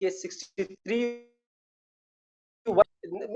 63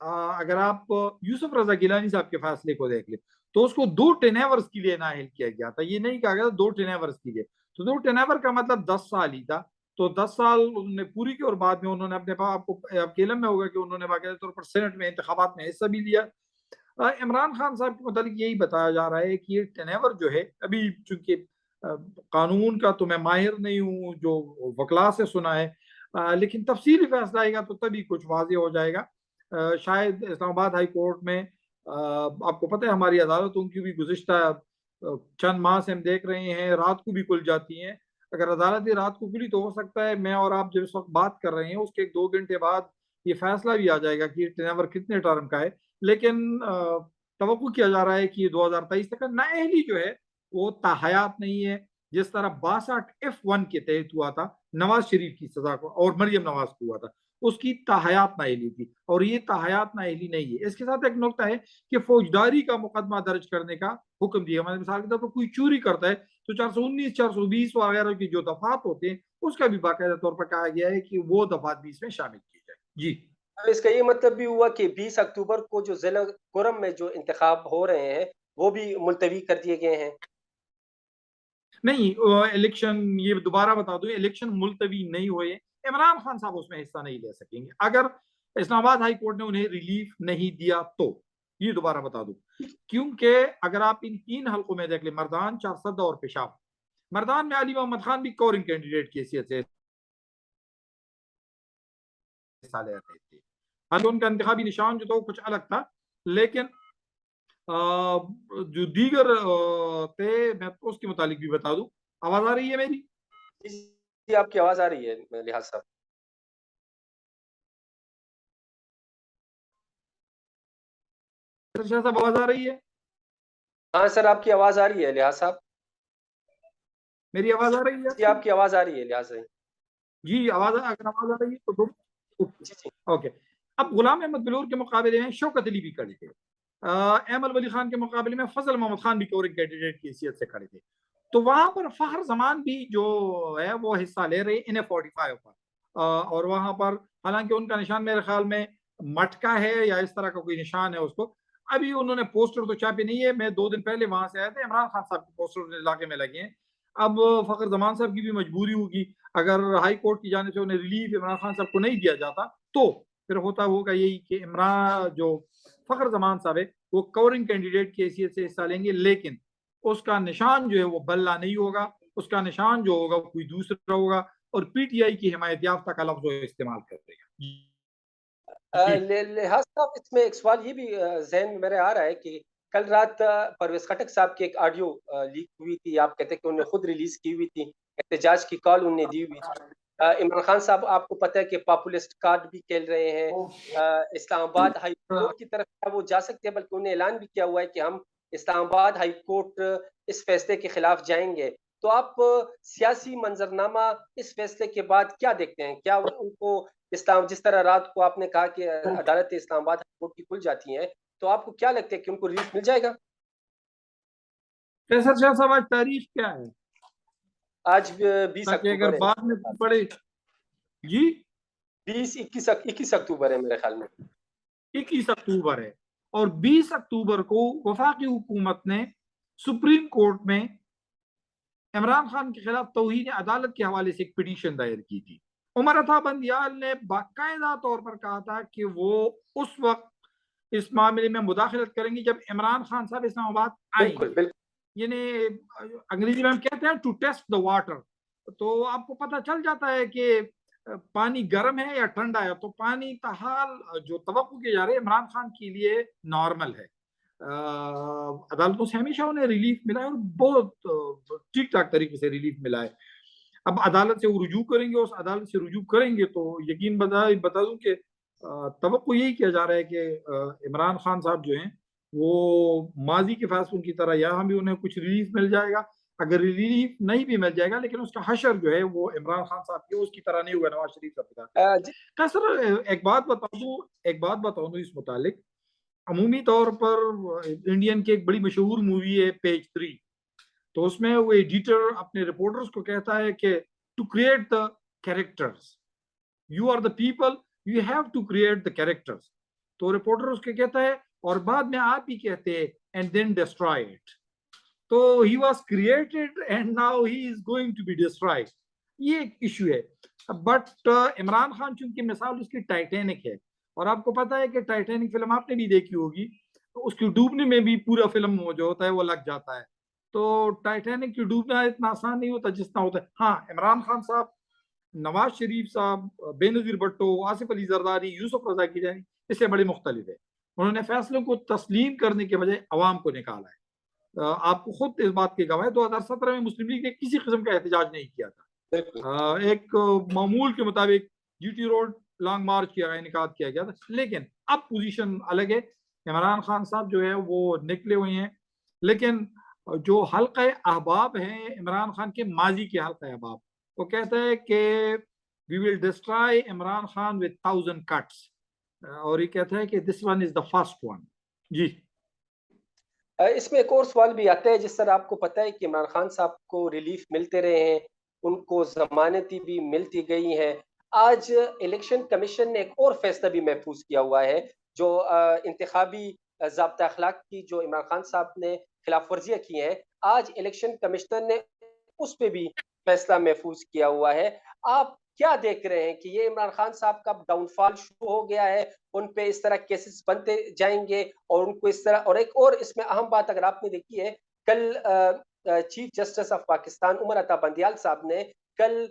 اگر آپ یوسف رضا گیلانی صاحب کے فیصلے کو دیکھ لیں تو اس کو 2 10 ایورز کے لیے نااہل کیا گیا تھا. یہ نہیں کہا گیا تھا 2 10 ایورز کے لیے, تو 2 10 ایور کا مطلب 10 سال ہی تھا. تو 10 سال انہوں نے پوری کی, اور بعد میں انہوں نے اپنے پاس, آپ کو علم میں ہوگا کہ انہوں نے باقاعدہ طور پر سینٹ میں انتخابات میں حصہ بھی لیا. عمران خان صاحب کے متعلق یہی بتایا جا رہا ہے کہ یہ ٹینیور جو ہے, ابھی چونکہ قانون کا تو میں ماہر نہیں ہوں, جو وکلا سے سنا ہے, لیکن تفصیلی فیصلہ آئے گا تو تبھی کچھ واضح ہو جائے گا. شاید اسلام آباد ہائی کورٹ میں, آپ کو پتہ ہے ہماری عدالتوں کی بھی گزشتہ چند ماہ سے ہم دیکھ رہے ہیں رات کو بھی کھل جاتی ہیں. اگر عدالت رات کو کھلی تو ہو سکتا ہے میں اور آپ جب اس وقت بات کر رہے ہیں اس کے 2 گھنٹے بعد یہ فیصلہ بھی آ جائے گا کہ یہ ٹینیور کتنے ٹرم کا ہے. لیکن توقع کیا جا رہا ہے کہ 2023 تک نااہلی جو ہے وہ تاحیات نہیں ہے, جس طرح 62F1 کے تحت ہوا تھا نواز شریف کی سزا کو اور مریم نواز کو ہوا تھا, اس کی تاحیات نااہلی تھی, اور یہ تاحیات نااہلی نہیں ہے. اس کے ساتھ ایک نقطہ ہے کہ فوجداری کا مقدمہ درج کرنے کا حکم دیا. مثال کے طور پر کوئی چوری کرتا ہے تو 419 420 وغیرہ کی جو دفعات ہوتے ہیں اس کا بھی باقاعدہ طور پر کہا گیا ہے کہ وہ دفعات بھی اس میں شامل کی جائے. جی, اس کا یہ مطلب بھی ہوا کہ 20 اکتوبر کو جو ضلع کرم میں جو انتخاب ہو رہے ہیں وہ بھی ملتوی کر دیے گئے ہیں. نہیں, الیکشن, یہ دوبارہ بتا دوں, الیکشن ملتوی نہیں ہوئے. عمران خان صاحب اس میں حصہ نہیں لے سکیں گے اگر اسلام آباد ہائی کورٹ نے انہیں ریلیف نہیں دیا تو. یہ دوبارہ بتا دوں کیونکہ اگر آپ ان 3 حلقوں میں دیکھ لیں, مردان, چارسدہ اور پیشاب, مردان میں علی محمد خان بھی کورنگ کینڈیڈیٹ کی حیثیت سے حصہ لے رہے تھے. حالانکہ ان کا انتخابی نشان جو تھا وہ کچھ الگ تھا, لیکن جو دیگر تھے میں تو اس کے متعلق بھی بتا دوں. آواز آ رہی ہے میری؟ جی, آپ کی آواز آ رہی ہے لحاظ صاحب. شاہ صاحب آواز آ رہی ہے؟ ہاں سر, آپ کی آواز آ رہی ہے لحاظ صاحب. میری آواز آ رہی ہے؟ جی, آپ کی آواز آ رہی ہے لحاظ صاحب. جی, اگر آواز آ رہی ہے تو جی جی, اوکے. اب غلام احمد بلور کے مقابلے میں شوکت علی بھی کھڑے تھے, احمد ولی خان کے مقابلے میں فضل محمد خان بھی کورنگ کینڈیڈیٹ کی حیثیت سے کھڑے تھے. تو وہاں پر فخر زمان بھی جو ہے وہ حصہ لے رہے انہیں 45 پر, اور وہاں پر حالانکہ ان کا نشان میرے خیال میں مٹکا ہے یا اس طرح کا کوئی نشان ہے اس کو. ابھی انہوں نے پوسٹر تو چھاپے نہیں ہے, میں 2 دن پہلے وہاں سے آیا تھا, عمران خان صاحب کے پوسٹر علاقے میں لگے ہیں. اب فخر زمان صاحب کی بھی مجبوری ہوگی, اگر ہائی کورٹ کی جانب سے انہیں ریلیف عمران خان صاحب کو نہیں دیا جاتا تو پھر ہوتا ہوگا یہی کہ عمران جو فخر زمان صاحب ہے وہ کورنگ کینڈیڈیٹ کی حیثیت سے حصہ لیں گے, لیکن اس کا نشان جو ہے وہ بلہ نہیں ہوگا, اس کا نشان جو ہوگا وہ کوئی دوسرا ہوگا, اور پی ٹی آئی کی حمایت یافتہ کا لفظ استعمال کرے گا. لحاظ صاحب اس میں ایک سوال یہ بھی ذہن میں میرے آ رہا ہے کہ کل رات پرویز خٹک صاحب کی ایک آڈیو لیک ہوئی تھی, آپ کہتے ہیں کہ انہوں نے خود ریلیز کی ہوئی تھی, احتجاج کی کال انہوں نے دی ہوئی تھی. عمران خان صاحب آپ کو پتہ ہے کہ پاپولسٹ کارڈ بھی کھیل رہے ہیں, اسلام آباد ہائی کورٹ کی طرف وہ جا سکتے ہیں, بلکہ انہوں نے اعلان بھی کیا ہوا ہے کہ ہم اسلام آباد ہائی کورٹ اس فیصلے کے خلاف جائیں گے. تو آپ سیاسی منظرنامہ اس فیصلے کے بعد کیا دیکھتے ہیں؟ کیا ان کو اسلام, جس طرح رات کو آپ نے کہا کہ عدالت اسلام آباد ہائی کورٹ کی کھل جاتی ہیں, تو آپ کو کیا لگتا ہے کہ ان کو ریلیف مل جائے گا؟ کیسر شاہ صاحب, آج تاریخ کیا ہے؟ آج 20 تاکہ اکتوبر اگر ہے. بعد میں پڑے. جی, 21 اکتوبر ہے میرے خیال میں. 21 اکتوبر ہے, اور 20 اکتوبر کو وفاقی حکومت نے سپریم کورٹ میں عمران خان کے خلاف توہین عدالت کے حوالے سے ایک پٹیشن دائر کی تھی. عمر عطا بندیال نے باقاعدہ طور پر کہا تھا کہ وہ اس وقت اس معاملے میں مداخلت کریں گے جب عمران خان صاحب اسلام آباد آئیں گے. بالکل بالکل, یعنی انگریزی میں ہم کہتے ہیں ٹو ٹیسٹ دا واٹر. تو آپ کو پتہ چل جاتا ہے کہ پانی گرم ہے یا ٹھنڈا ہے. تو پانی تاحال جو توقع کی جا رہی ہے عمران خان کے لیے نارمل ہے. عدالتوں سے ہمیشہ انہیں ریلیف ملا ہے, اور بہت ٹھیک ٹھاک طریقے سے ریلیف ملا ہے. اب عدالت سے وہ رجوع کریں گے, اس عدالت سے رجوع کریں گے تو یقین بتا دوں کہ توقع یہی کیا جا رہا ہے کہ عمران خان صاحب جو ہیں وہ ماضی کے فیصلوں کی طرح یہاں بھی انہیں کچھ ریلیف مل جائے گا. اگر ریلیف نہیں بھی مل جائے گا لیکن اس کا حشر جو ہے وہ عمران خان صاحب کی اس کی طرح نہیں ہوگا نواز شریف صاحب کا. سر ایک بات بتاؤں دوں اس متعلق. عمومی طور پر انڈین کی ایک بڑی مشہور مووی ہے پیج 3, تو اس میں وہ ایڈیٹر اپنے رپورٹرز کو کہتا ہے کہ to create the characters, you are the people, you have to create the characters. تو رپورٹر اس کے کہتا ہے اور بعد میں آپ ہی کہتے ہیں اینڈ دین ڈسٹرائے اٹ. تو he was created and now he is going to be destroyed. یہ ایک ایشو ہے. بٹ عمران خان چونکہ مثال اس کی ٹائٹینک ہے, اور آپ کو پتا ہے کہ ٹائٹینک فلم آپ نے بھی دیکھی ہوگی, تو اس کی ڈوبنے میں بھی پورا فلم جو ہوتا ہے وہ لگ جاتا ہے. تو ٹائٹینک کی ڈوبنا اتنا آسان نہیں ہوتا جتنا ہوتا ہے. ہاں, عمران خان صاحب, نواز شریف صاحب, بے نظیر بھٹو, آصف علی زرداری, یوسف رضا کی جانی, اس سے بڑے مختلف ہے. انہوں نے فیصلوں کو تسلیم کرنے کے بجائے عوام کو نکالا ہے. آپ کو خود اس بات کی گواہ ہے 2017 میں مسلم لیگ نے کسی قسم کا احتجاج نہیں کیا تھا. ایک معمول کے مطابق G T road long march کیا گیا, انعقاد کیا گیا تھا, لیکن اب پوزیشن الگ ہے. عمران خان صاحب جو ہے وہ نکلے ہوئے ہیں, لیکن جو حلقہ احباب ہیں عمران خان کے ماضی کے حلقہ احباب, وہ کہتا ہے کہ we will destroy Imran Khan with 1000 cuts, اور یہ کہتا ہے کہ this one is the first one. جی, اس میں ایک اور سوال بھی آتا ہے. جس طرح آپ کو پتہ ہے کہ عمران خان صاحب کو ریلیف ملتے رہے ہیں, ان کو ضمانتیں بھی ملتی گئی ہیں. آج الیکشن کمیشن نے ایک اور فیصلہ بھی محفوظ کیا ہوا ہے, جو انتخابی ضابطہ اخلاق کی جو عمران خان صاحب نے خلاف ورزیاں کی ہیں, آج الیکشن کمشنر نے اس پہ بھی فیصلہ محفوظ کیا ہوا ہے. آپ کیا دیکھ رہے ہیں کہ یہ عمران خان صاحب کا ڈاؤن فال شروع ہو گیا ہے, ان پہ اس طرح کیسز بنتے جائیں گے, اور ان کو اس طرح. اور ایک اور اس میں اہم بات اگر آپ نے دیکھی ہے, کل chief justice of Pakistan Umar Ata Bandial صاحب نے کل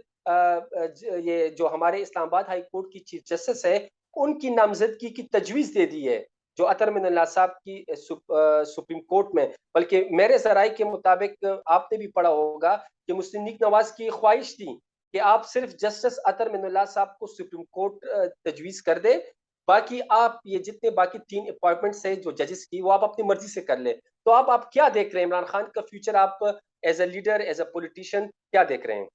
یہ جو ہمارے اسلام آباد ہائی کورٹ کی چیف جسٹس ہے, ان کی نامزدگی کی تجویز دے دی ہے, جو اطہر من اللہ صاحب کی سپریم کورٹ میں. بلکہ میرے ذرائع کے مطابق آپ نے بھی پڑھا ہوگا کہ مسلم لیگ نواز کی خواہش تھی کہ آپ صرف جسٹس اطہر من اللہ صاحب کو سپریم کورٹ تجویز کر دیں, باقی آپ یہ جتنے باقی 3 اپوائنٹمنٹس ہیں جو ججز کی, وہ آپ اپنی مرضی سے کر لیں. تو آپ کیا دیکھ رہے ہیں عمران خان کا فیوچر, آپ as a leader, as a politician کیا دیکھ رہے ہیں؟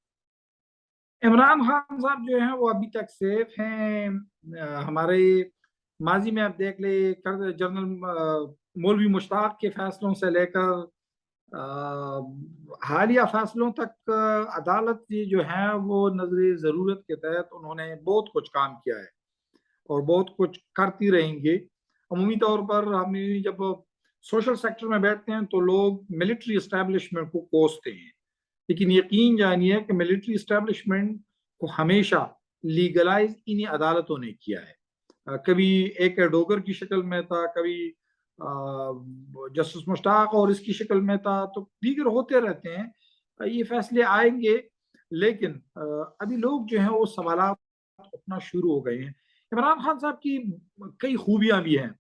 عمران خان صاحب جو ہیں وہ ابھی تک سیف ہیں. ہمارے ماضی میں آپ دیکھ لیں, جنرل مولوی مشتاق کے فیصلوں سے لے کر حالیہ فیصلوں تک عدالت جو ہے وہ نظر ضرورت کے تحت انہوں نے بہت کچھ کام کیا ہے اور بہت کچھ کرتی رہیں گے. عمومی طور پر ہم جب سوشل سیکٹر میں بیٹھتے ہیں تو لوگ ملٹری اسٹیبلشمنٹ کو کوستے ہیں, لیکن یقین جانیے کہ ملٹری اسٹیبلشمنٹ کو ہمیشہ لیگلائز انہی عدالتوں نے کیا ہے. کبھی ایک ڈوگر کی شکل میں تھا, کبھی جسٹس مشتاق اور اس کی شکل میں تھا, تو دیگر ہوتے رہتے ہیں. یہ فیصلے آئیں گے, لیکن ابھی لوگ جو ہیں وہ سوالات اٹھنا شروع ہو گئے ہیں. عمران خان صاحب کی کئی خوبیاں بھی ہیں.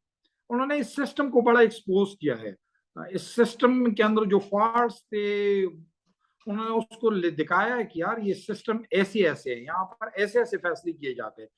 انہوں نے اس سسٹم کو بڑا ایکسپوز کیا ہے. اس سسٹم کے اندر جو فالٹس تھے انہوں نے اس کو دکھایا ہے کہ یار یہ سسٹم ایسے ایسے ہے, یہاں پر ایسے ایسے فیصلے کیے جاتے ہیں.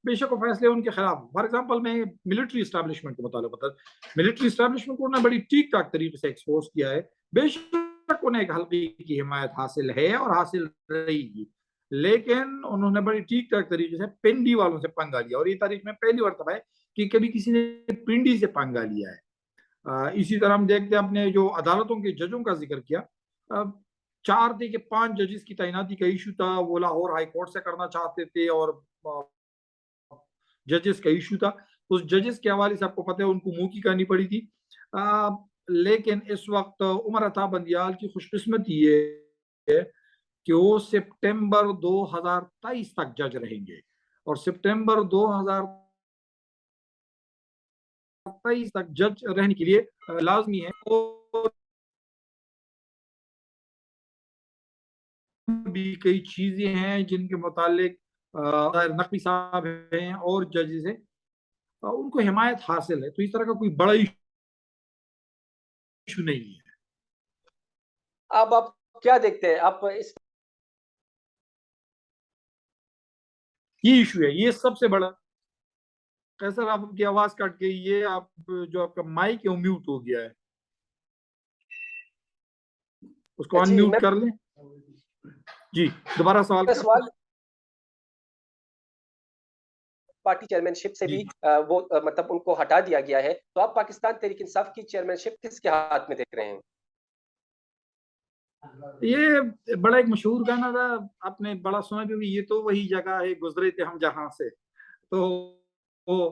بے شک وہ فیصلے ان کے خلاف. فار ایگزامپل میں ملٹری اسٹیبلشمنٹ کے متعلق بتا, ملٹری اسٹیبلشمنٹ کو انہوں نے بڑی ٹھیک ٹھاک طریقے سے ایکسپوز کیا ہے. بے شک انہیں ایک حلقے کی حمایت حاصل ہے اور حاصل رہے گی, لیکن انہوں نے بڑی ٹھیک ٹھاک طریقے سے پنڈی والوں سے پنگا لیا, اور یہ تاریخ میں پہلی مرتبہ ہے کہ کبھی کسی نے پنڈی سے پنگا لیا ہے. اسی طرح ہم دیکھتے ہیں اپنے جو عدالتوں کے ججوں کا ذکر کیا, 4 تھے کہ 5 ججز کی تعیناتی کا ایشو تھا, وہ لاہور ہائی کورٹ سے کرنا چاہتے تھے, اور ججز کا ایشو تھا. اس ججز کے حوالے سے آپ کو پتہ ہے ان کو منہ کی کہانی پڑی تھی. لیکن اس وقت عمر عطا بندیال کی خوش قسمتی یہ ہے کہ وہ سپٹمبر 2023 تک جج رہیں گے, اور سپٹمبر 2023 تک جج رہنے کے لیے لازمی ہے. اور بھی کئی چیزیں ہیں جن کے متعلق نقوی صاحب ہیں اور ججز ہیں, ان کو حمایت حاصل ہے. تو اس طرح کا کوئی بڑا ایشو نہیں ہے. اب آپ کیا دیکھتے ہیں, آپ اس یہ ایشو ہے, یہ سب سے بڑا. کیسر آپ کی آواز کٹ گئی, یہ آپ جو آپ کا مائک ہے وہ میوٹ ہو گیا ہے, اس کو ان میوٹ کر لیں. جی دوبارہ سوال. پارٹی چیئرمین شپ سے بھی وہ مطلب ان کو ہٹا دیا گیا ہے, تو آپ پاکستان تحریک انصاف کی چیئرمین شپ کس کے ہاتھ میں دیکھ رہے ہیں؟ یہ بڑا ایک مشہور گانا تھا, آپ نے بڑا سنا بھی, یہ تو وہی جگہ ہے گزرے تھے ہم جہاں سے. تو وہ